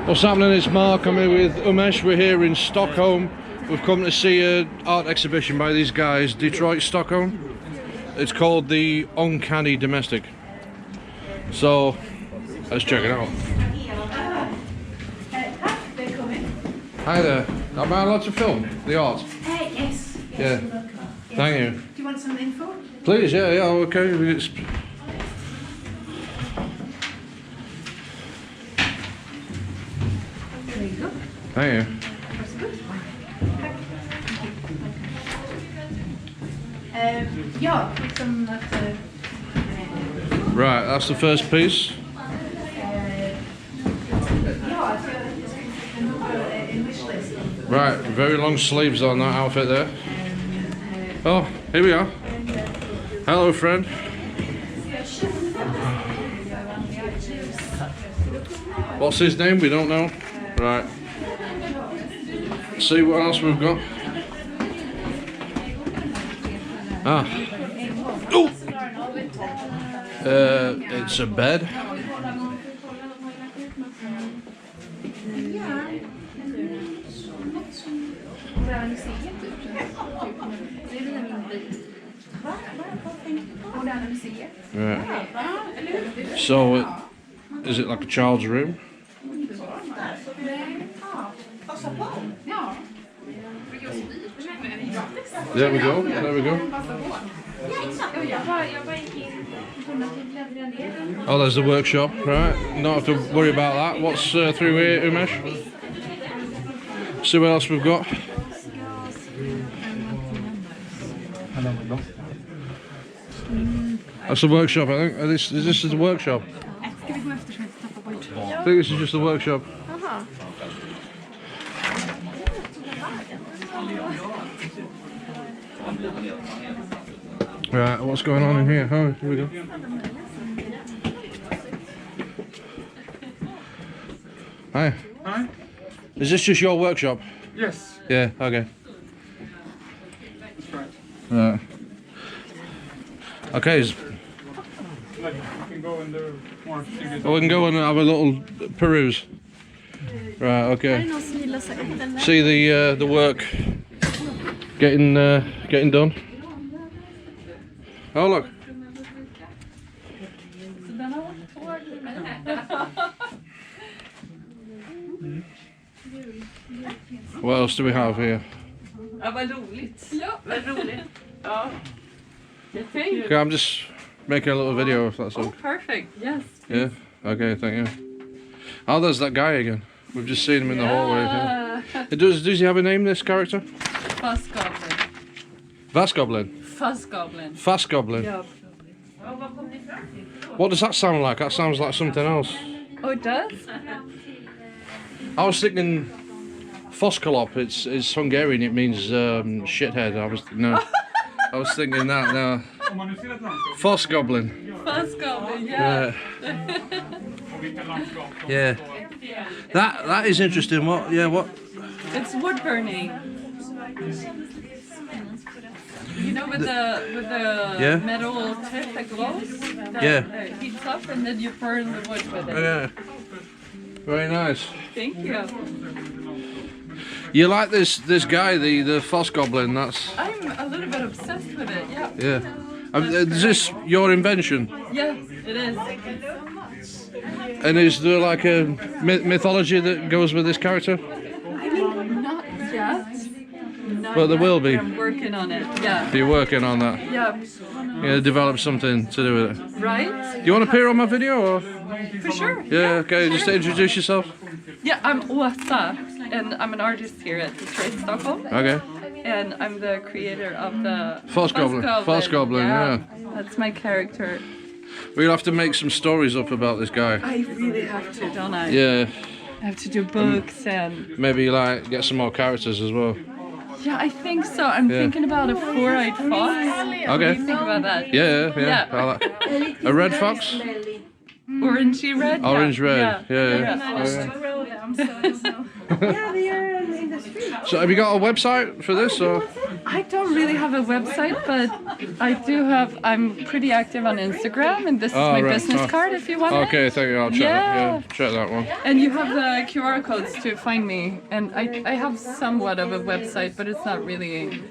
What's happening? It's Mark. I'm here with Umesh. We're here in Stockholm. We've come to see an art exhibition by these guys, Detroit Stockholm. It's called the Uncanny Domestic. So let's check it out. Hi there. Am I allowed to film the art? Yes. Yeah. Thank you. Do you want some info? Please, yeah, okay. There you go. Thank you. That's good. Ja, liksom att... Right, that's the first piece. Right, very long sleeves on that outfit there. Oh, here we are. Hello, friend. What's his name? We don't know. Right. See what else we've got. Ah. Oh. It's a bed. Right. So, is it like a child's room? There we go, there we go. Oh, there's the workshop, right? Don't have to worry about that. What's through here, Umesh? See what else we've got. That's the workshop, I think. Is this the workshop? I think this is just the workshop. Right, what's going on in here? Oh, here we go. Hi. Hi. Is this just your workshop? Yes. Yeah, okay. That's right. Right. Okay. Like, we can go in there more studios. Well, we can go and have a little peruse. Right, okay. See the work getting done. Oh look. What else do we have here? Ja, vad roligt. Ja, vad roligt. Ja. Okay. Okay, I'm just making a little video if that's Oh, all. perfect. Yes. Yeah. Okay, thank you. Oh, there's that guy again. We've just seen him in the hallway. Yeah. Does he have a name, this character? Fast Goblin. Vas Goblin. Fast Goblin. Fast Goblin. Yeah. What does that sound like? That sounds like something else. Oh, it does? I was thinking Foskolop. It's Hungarian. It means shithead. I was thinking that now. Fos Goblin. Fast Goblin, yeah. Yeah. That is interesting. What? Yeah. What? It's wood burning. You know, with the metal tip that glows, that heats up, and then you burn the wood with it. Yeah. Very nice. Thank you. You like this guy, the Fos Goblin? That's. I'm a little bit obsessed with it. Yeah. Yeah. Is this your invention? Yeah, it is. And is there like a mythology that goes with this character? I mean, not yet. But there will be. I'm working on it. Yeah. You're working on that. Yeah. You're gonna develop something to do with it. Right? Do you want to appear on my video or? For sure. Yeah, okay, just introduce yourself. Yeah, I'm Åsa, and I'm an artist here at Detroit Stockholm. Okay. And I'm the creator of the Fos Goblin. Fos Goblin, yeah. That's my character. We'll have to make some stories up about this guy. I really have to, don't I? Yeah. I have to do books and... Maybe like get some more characters as well. Yeah, I think so. I'm thinking about a four-eyed fox. Okay. What do you think about that? Yeah. Yeah. I like. A red fox? Orangey red? Orange red. Yeah. So have you got a website for this or? I don't really have a website, but I'm pretty active on Instagram, and this is my business card if you want it. Okay, thank you. I'll check that. Yeah, check that one. And you have the QR codes to find me, and I have somewhat of a website, but it's not really.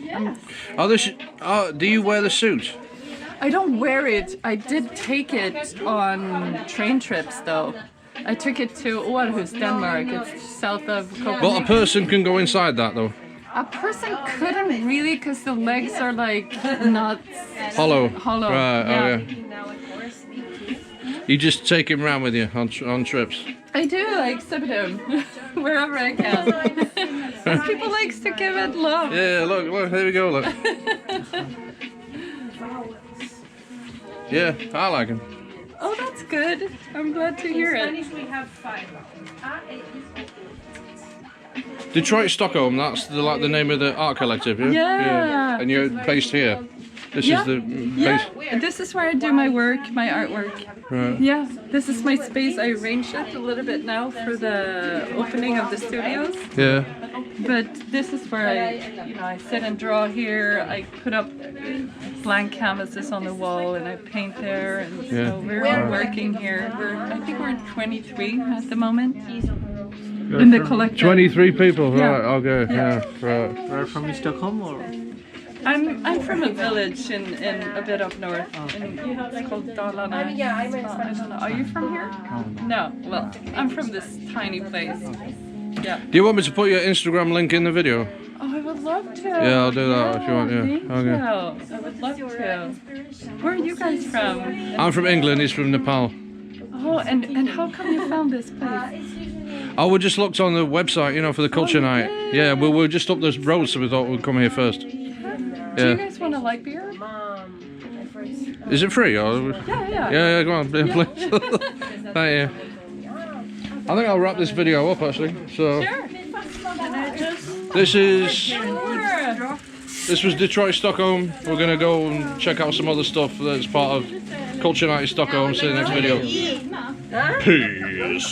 Do you wear the suit? I don't wear it. I did take it on train trips, though. I took it to Aarhus, Denmark. It's south of Copenhagen. But a person can go inside that though. A person couldn't really, because the legs are like not Hollow. Right. Yeah. Oh, yeah. You just take him around with you on trips. I do. I exhibit him wherever I can. People like to give it love. Yeah. Look. Here we go. Look. Yeah, I like him. Oh, that's good. I'm glad to hear it. We have 5. Detroit Stockholm. That's the name of the art collective. Yeah. Yeah. And you're based here. This is the base. Yeah, this is where I do my work, my artwork. Right. Yeah, this is my space. I arranged it a little bit now for the opening of the studios. Yeah. But this is where I sit and draw here. I put up blank canvases on the wall and I paint there. And so we're all working here. I think we're 23 at the moment in the collective. 23 people. Yeah. Right. Okay. Yeah. Right. Where from Stockholm or? I'm from a village in a bit up north. It's called Dalarna. I don't know. Are you from here? No. Well, I'm from this tiny place. Yeah. Do you want me to put your Instagram link in the video? Oh, I would love to. Yeah, I'll do that if you want. Yeah. Thank you. I would love to. Where are you guys from? I'm from England. He's from Nepal. Oh, and how come you found this place? Oh, we just looked on the website, for the culture night. Yeah, we're just up the road, so we thought we'd come here first. Do you guys want a light beer? Is it free? Or? Yeah. Yeah, go on, please. Thank you. I think I'll wrap this video up actually. So Sure. this was Detroit Stockholm. We're gonna go and check out some other stuff that's part of Culture Night in Stockholm. See you next video. Peace.